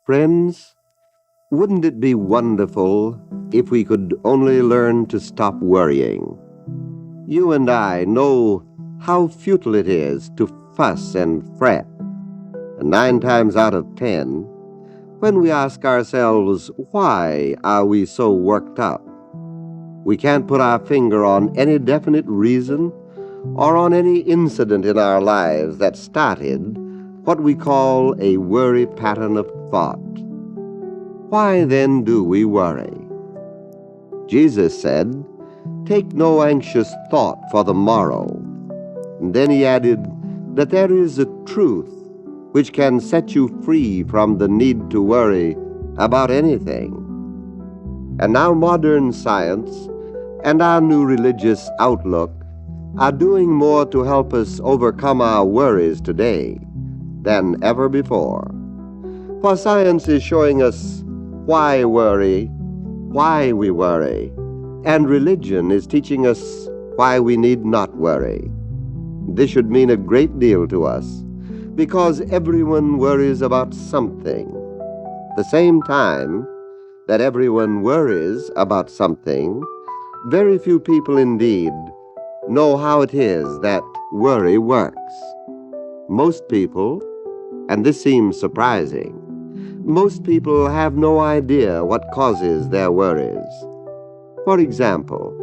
Friends, wouldn't it be wonderful if we could only learn to stop worrying? You and I know how futile it is to fuss and fret. And 9 times out of 10, when we ask ourselves, why are we so worked up? We can't put our finger on any definite reason or on any incident in our lives that started what we call a worry pattern of thought. Why then do we worry? Jesus said, "Take no anxious thought for the morrow." And then he added that there is a truth which can set you free from the need to worry about anything. And now modern science and our new religious outlook are doing more to help us overcome our worries today than ever before. For science is showing us why worry, why we worry, and religion is teaching us why we need not worry. This should mean a great deal to us, because everyone worries about something. At the same time that everyone worries about something, very few people indeed know how it is that worry works. Most people, and this seems surprising, most people have no idea what causes their worries. For example,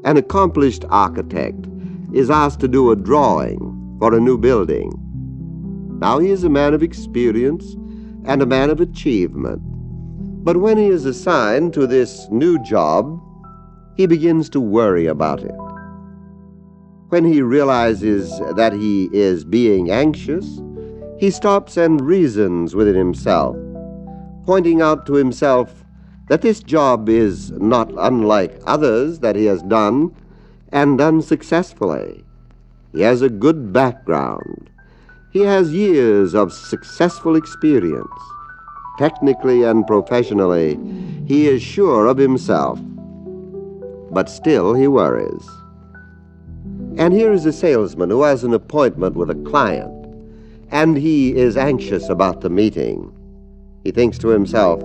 an accomplished architect is asked to do a drawing for a new building. Now he is a man of experience and a man of achievement. But when he is assigned to this new job, he begins to worry about it. When he realizes that he is being anxious, he stops and reasons within himself, pointing out to himself that this job is not unlike others that he has done and done successfully. He has a good background. He has years of successful experience. Technically and professionally, he is sure of himself. But still he worries. And here is a salesman who has an appointment with a client, and he is anxious about the meeting. He thinks to himself,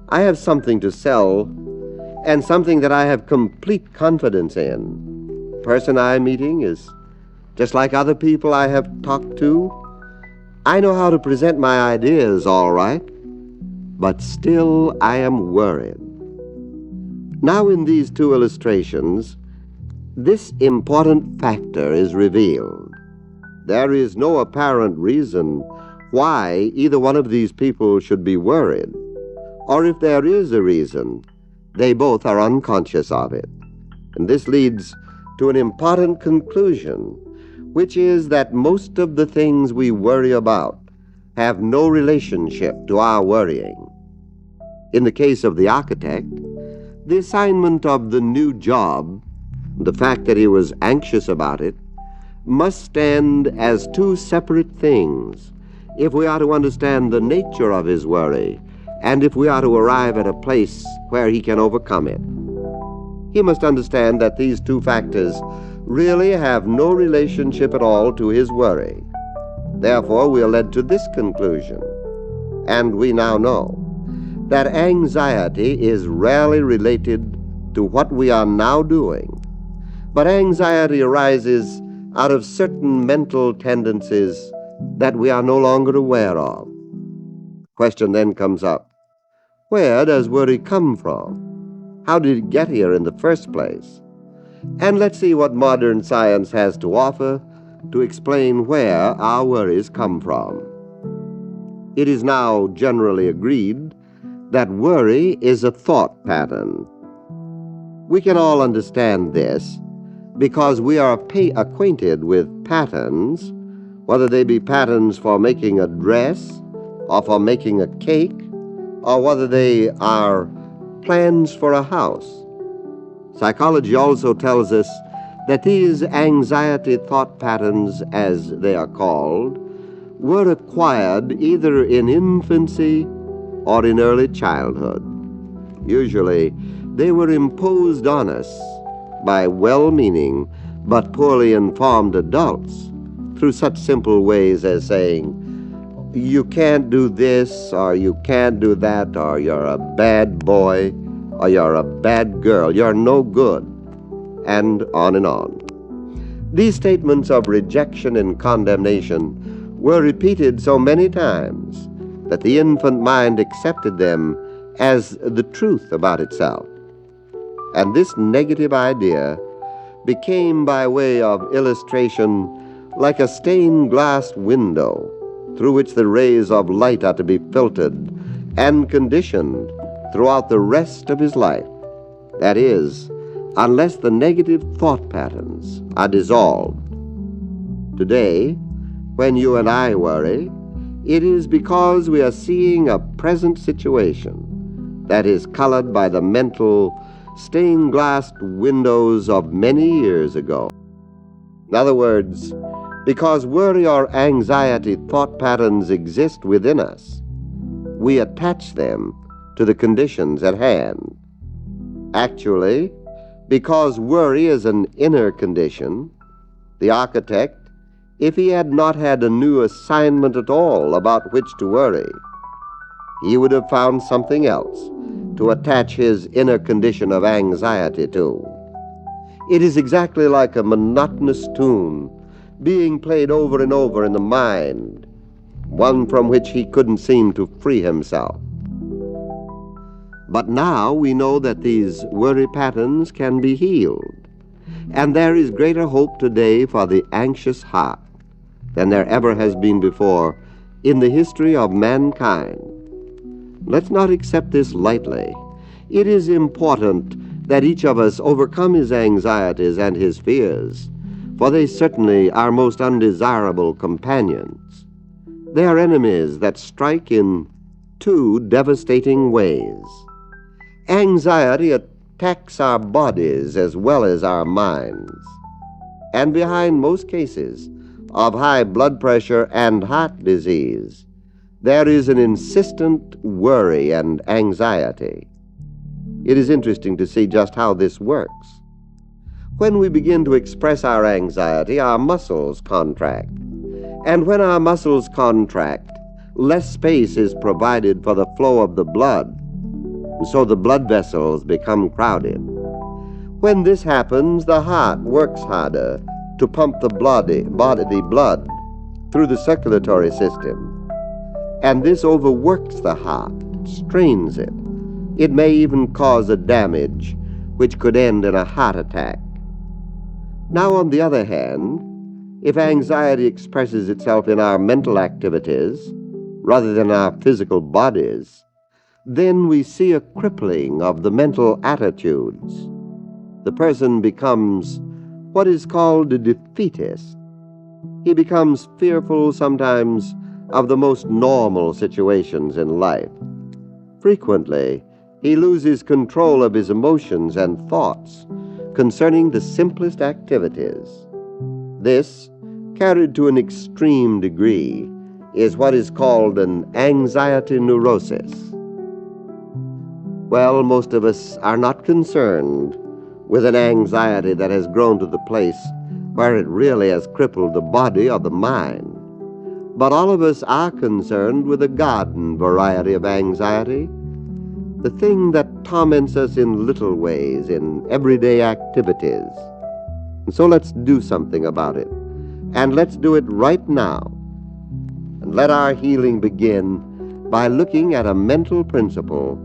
I have something to sell, and something that I have complete confidence in. The person I am meeting is just like other people I have talked to. I know how to present my ideas all right, but still I am worried. Now in these two illustrations, this important factor is revealed. There is no apparent reason why either one of these people should be worried, or if there is a reason, they both are unconscious of it. And this leads to an important conclusion, which is that most of the things we worry about have no relationship to our worrying. In the case of the architect, the assignment of the new job, the fact that he was anxious about it, must stand as two separate things if we are to understand the nature of his worry and if we are to arrive at a place where he can overcome it. He must understand that these two factors really have no relationship at all to his worry. Therefore, we are led to this conclusion, and we now know that anxiety is rarely related to what we are now doing, but anxiety arises out of certain mental tendencies that we are no longer aware of. The question then comes up, where does worry come from? How did it get here in the first place? And let's see what modern science has to offer to explain where our worries come from. It is now generally agreed that worry is a thought pattern. We can all understand this because we are acquainted with patterns, whether they be patterns for making a dress or for making a cake, or whether they are plans for a house. Psychology also tells us that these anxiety thought patterns, as they are called, were acquired either in infancy or in early childhood. Usually, they were imposed on us by well-meaning but poorly informed adults through such simple ways as saying, you can't do this, or you can't do that, or you're a bad boy, or you're a bad girl, you're no good, and on and on. These statements of rejection and condemnation were repeated so many times that the infant mind accepted them as the truth about itself. And this negative idea became, by way of illustration, like a stained glass window through which the rays of light are to be filtered and conditioned throughout the rest of his life. That is, unless the negative thought patterns are dissolved. Today, when you and I worry, it is because we are seeing a present situation that is colored by the mental stained glass windows of many years ago. In other words, because worry or anxiety thought patterns exist within us, we attach them to the conditions at hand. Actually, because worry is an inner condition, the architect, if he had not had a new assignment at all about which to worry, he would have found something else to attach his inner condition of anxiety to. It is exactly like a monotonous tune being played over and over in the mind, one from which he couldn't seem to free himself. But now we know that these worry patterns can be healed, and there is greater hope today for the anxious heart than there ever has been before in the history of mankind. Let's not accept this lightly. It is important that each of us overcome his anxieties and his fears, for they certainly are most undesirable companions. They are enemies that strike in two devastating ways. Anxiety attacks our bodies as well as our minds. And behind most cases of high blood pressure and heart disease, there is an insistent worry and anxiety. It is interesting to see just how this works. When we begin to express our anxiety, our muscles contract. And when our muscles contract, less space is provided for the flow of the blood, so the blood vessels become crowded. When this happens, the heart works harder to pump the blood through the circulatory system. And this overworks the heart, strains it. It may even cause a damage which could end in a heart attack. Now, on the other hand, if anxiety expresses itself in our mental activities rather than our physical bodies, then we see a crippling of the mental attitudes. The person becomes what is called a defeatist. He becomes fearful sometimes of the most normal situations in life. Frequently, he loses control of his emotions and thoughts concerning the simplest activities. This, carried to an extreme degree, is what is called an anxiety neurosis. Well, most of us are not concerned with an anxiety that has grown to the place where it really has crippled the body or the mind. But all of us are concerned with a garden variety of anxiety, the thing that torments us in little ways, in everyday activities. And so let's do something about it. And let's do it right now. And let our healing begin by looking at a mental principle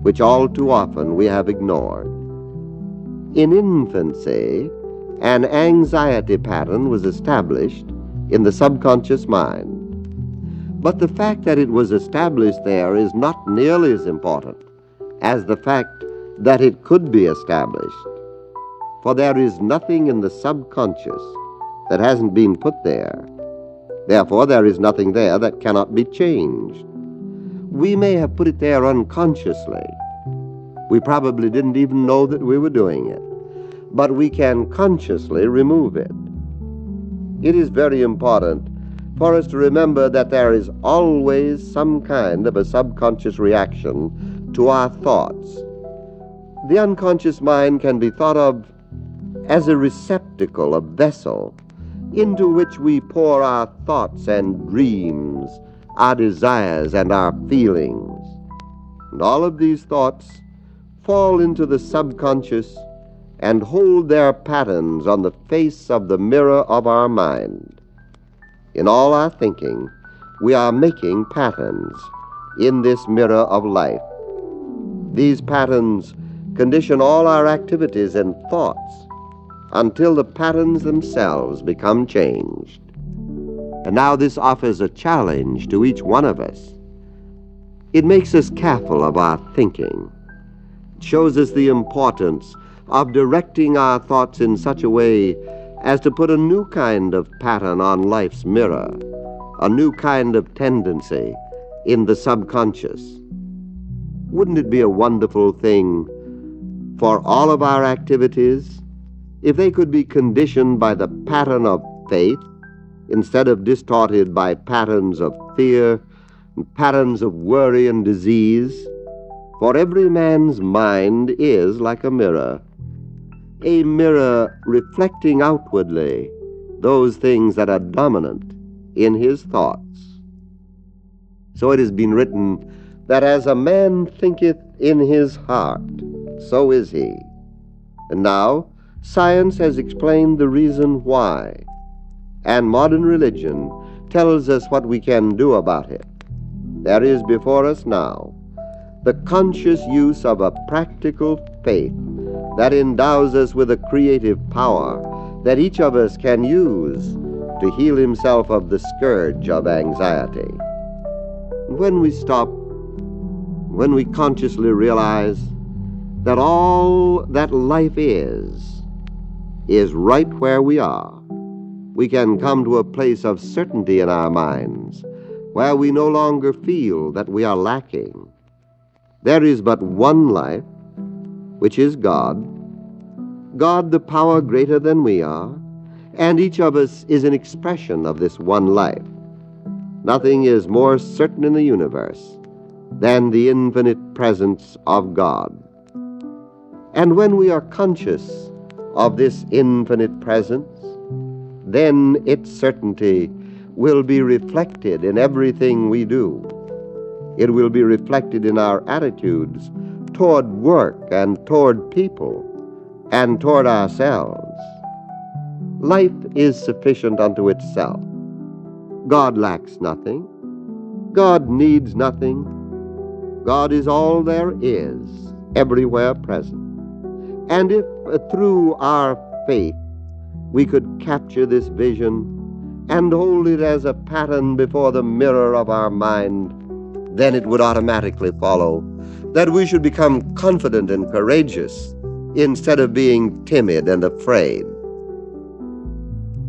which all too often we have ignored. In infancy, an anxiety pattern was established in the subconscious mind. But the fact that it was established there is not nearly as important as the fact that it could be established. For there is nothing in the subconscious that hasn't been put there. Therefore, there is nothing there that cannot be changed. We may have put it there unconsciously. We probably didn't even know that we were doing it. But we can consciously remove it. It is very important for us to remember that there is always some kind of a subconscious reaction to our thoughts. The unconscious mind can be thought of as a receptacle, a vessel, into which we pour our thoughts and dreams our desires, and our feelings. And all of these thoughts fall into the subconscious and hold their patterns on the face of the mirror of our mind. In all our thinking, we are making patterns in this mirror of life. These patterns condition all our activities and thoughts until the patterns themselves become changed. And now this offers a challenge to each one of us. It makes us careful of our thinking. It shows us the importance of directing our thoughts in such a way as to put a new kind of pattern on life's mirror, a new kind of tendency in the subconscious. Wouldn't it be a wonderful thing for all of our activities if they could be conditioned by the pattern of faith instead of distorted by patterns of fear and patterns of worry and disease? For every man's mind is like a mirror reflecting outwardly those things that are dominant in his thoughts. So it has been written that as a man thinketh in his heart, so is he. And now, science has explained the reason why, and modern religion tells us what we can do about it. There is before us now the conscious use of a practical faith that endows us with a creative power that each of us can use to heal himself of the scourge of anxiety. When we stop, when we consciously realize that all that life is right where we are, we can come to a place of certainty in our minds where we no longer feel that we are lacking. There is but one life, which is God, the power greater than we are, and each of us is an expression of this one life. Nothing is more certain in the universe than the infinite presence of God. And when we are conscious of this infinite presence, then its certainty will be reflected in everything we do. It will be reflected in our attitudes toward work and toward people and toward ourselves. Life is sufficient unto itself. God lacks nothing. God needs nothing. God is all there is, everywhere present. And if through our faith we could capture this vision and hold it as a pattern before the mirror of our mind, then it would automatically follow that we should become confident and courageous instead of being timid and afraid.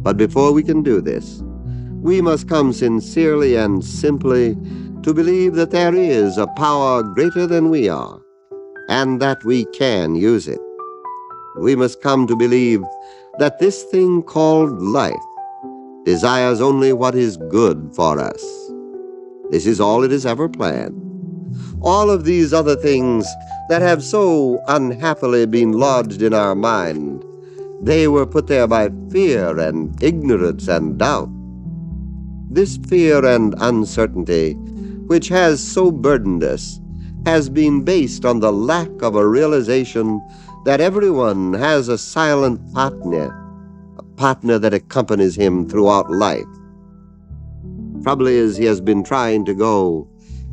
But before we can do this, we must come sincerely and simply to believe that there is a power greater than we are, and that we can use it. We must come to believe that this thing called life desires only what is good for us. This is all it has ever planned. All of these other things that have so unhappily been lodged in our mind, they were put there by fear and ignorance and doubt. This fear and uncertainty, which has so burdened us, has been based on the lack of a realization that everyone has a silent partner, a partner that accompanies him throughout life. Trouble is, he has been trying to go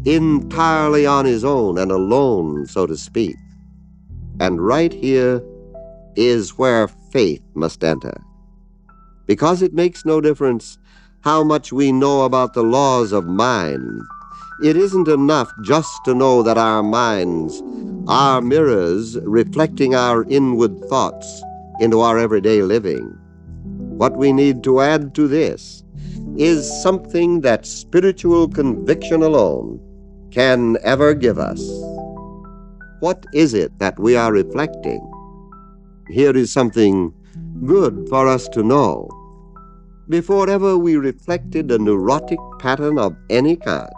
entirely on his own and alone, so to speak. And right here is where faith must enter. Because it makes no difference how much we know about the laws of mind. It isn't enough just to know that our minds are mirrors reflecting our inward thoughts into our everyday living. What we need to add to this is something that spiritual conviction alone can ever give us. What is it that we are reflecting? Here is something good for us to know. Before ever we reflected a neurotic pattern of any kind,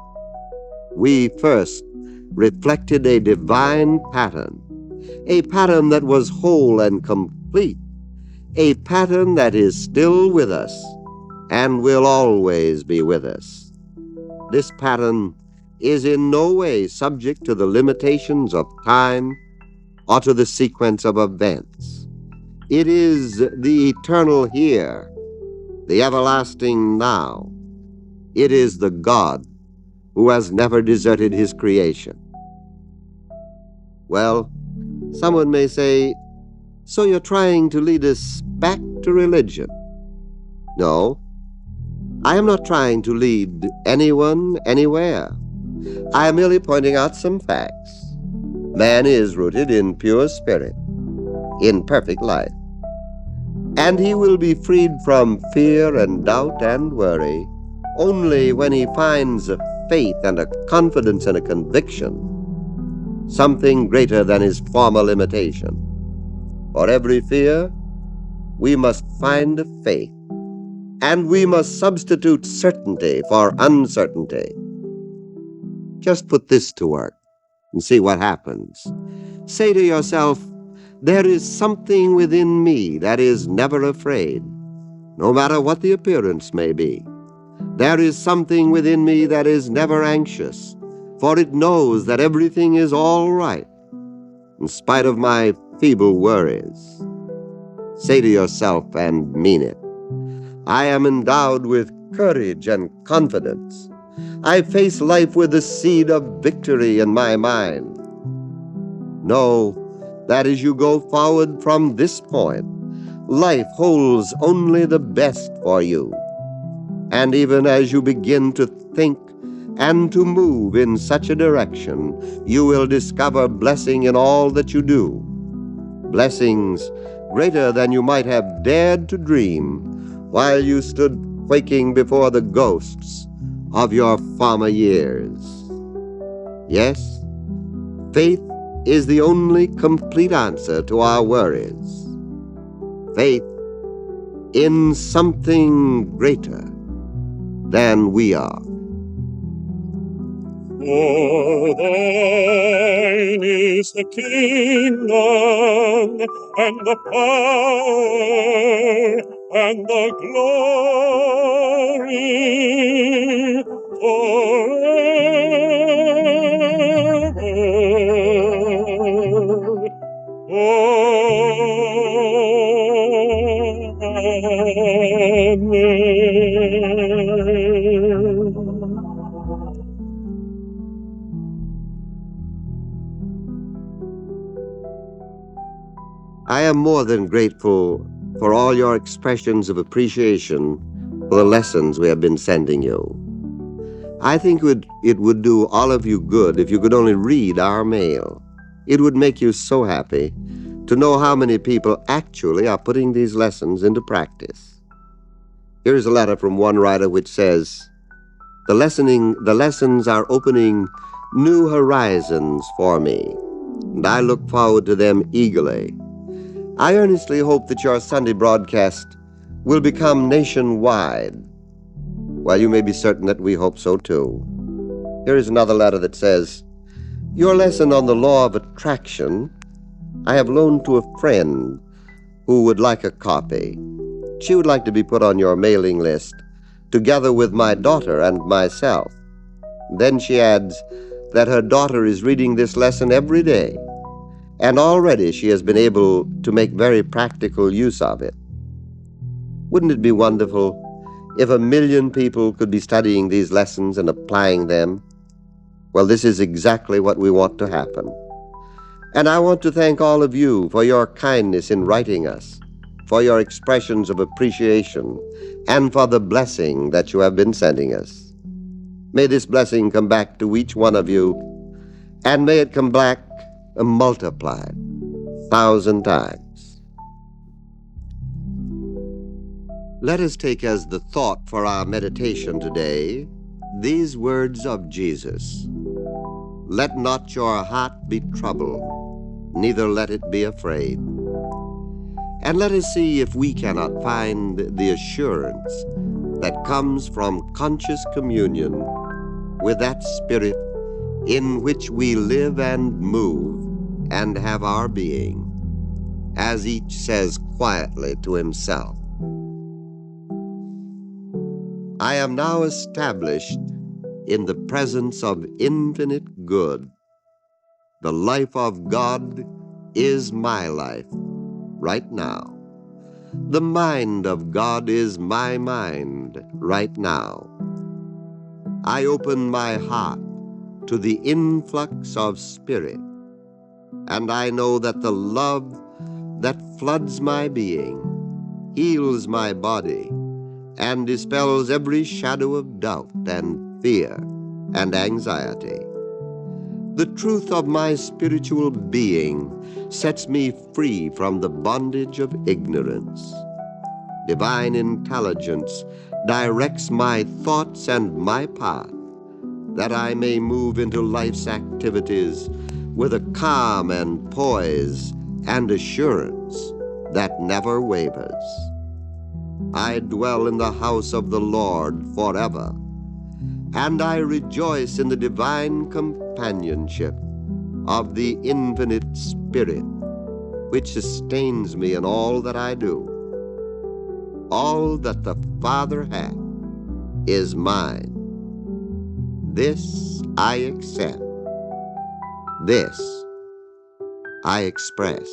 we first reflected a divine pattern, a pattern that was whole and complete, a pattern that is still with us and will always be with us. This pattern is in no way subject to the limitations of time or to the sequence of events. It is the eternal here, the everlasting now. It is the God who has never deserted his creation. Well, someone may say, so you're trying to lead us back to religion? No, I am not trying to lead anyone anywhere. I am merely pointing out some facts. Man is rooted in pure spirit, in perfect life. And he will be freed from fear and doubt and worry only when he finds a faith and a confidence and a conviction, something greater than his former limitation. For every fear, we must find a faith, and we must substitute certainty for uncertainty. Just put this to work and see what happens. Say to yourself, there is something within me that is never afraid, no matter what the appearance may be. There is something within me that is never anxious, for it knows that everything is all right, in spite of my feeble worries. Say to yourself and mean it, I am endowed with courage and confidence. I face life with the seed of victory in my mind. Know that as you go forward from this point, life holds only the best for you. And even as you begin to think and to move in such a direction, you will discover blessing in all that you do. Blessings greater than you might have dared to dream while you stood quaking before the ghosts of your former years. Yes, faith is the only complete answer to our worries. Faith in something greater than we are. For thine is the kingdom and the power and the glory forever. Amen. I am more than grateful for all your expressions of appreciation for the lessons we have been sending you. I think it would do all of you good if you could only read our mail. It would make you so happy to know how many people actually are putting these lessons into practice. Here is a letter from one writer which says, the lessons are opening new horizons for me, and I look forward to them eagerly. I earnestly hope that your Sunday broadcast will become nationwide. Well, you may be certain that we hope so too. Here is another letter that says, your lesson on the law of attraction I have loaned to a friend who would like a copy. She would like to be put on your mailing list, together with my daughter and myself. Then she adds that her daughter is reading this lesson every day, and already she has been able to make very practical use of it. Wouldn't it be wonderful if 1 million people could be studying these lessons and applying them? Well, this is exactly what we want to happen. And I want to thank all of you for your kindness in writing us, for your expressions of appreciation, and for the blessing that you have been sending us. May this blessing come back to each one of you, and may it come back multiplied 1,000 times. Let us take as the thought for our meditation today these words of Jesus. Let not your heart be troubled, neither let it be afraid. And let us see if we cannot find the assurance that comes from conscious communion with that Spirit in which we live and move and have our being, as each says quietly to himself, I am now established in the presence of infinite good. The life of God is my life right now. The mind of God is my mind right now. I open my heart to the influx of spirit, and I know that the love that floods my being heals my body and dispels every shadow of doubt and fear and anxiety. The truth of my spiritual being sets me free from the bondage of ignorance. Divine intelligence directs my thoughts and my path, that I may move into life's activities with a calm and poise and assurance that never wavers. I dwell in the house of the Lord forever, and I rejoice in the divine companionship of the infinite Spirit, which sustains me in all that I do. All that the Father hath is mine. This I accept. This I express.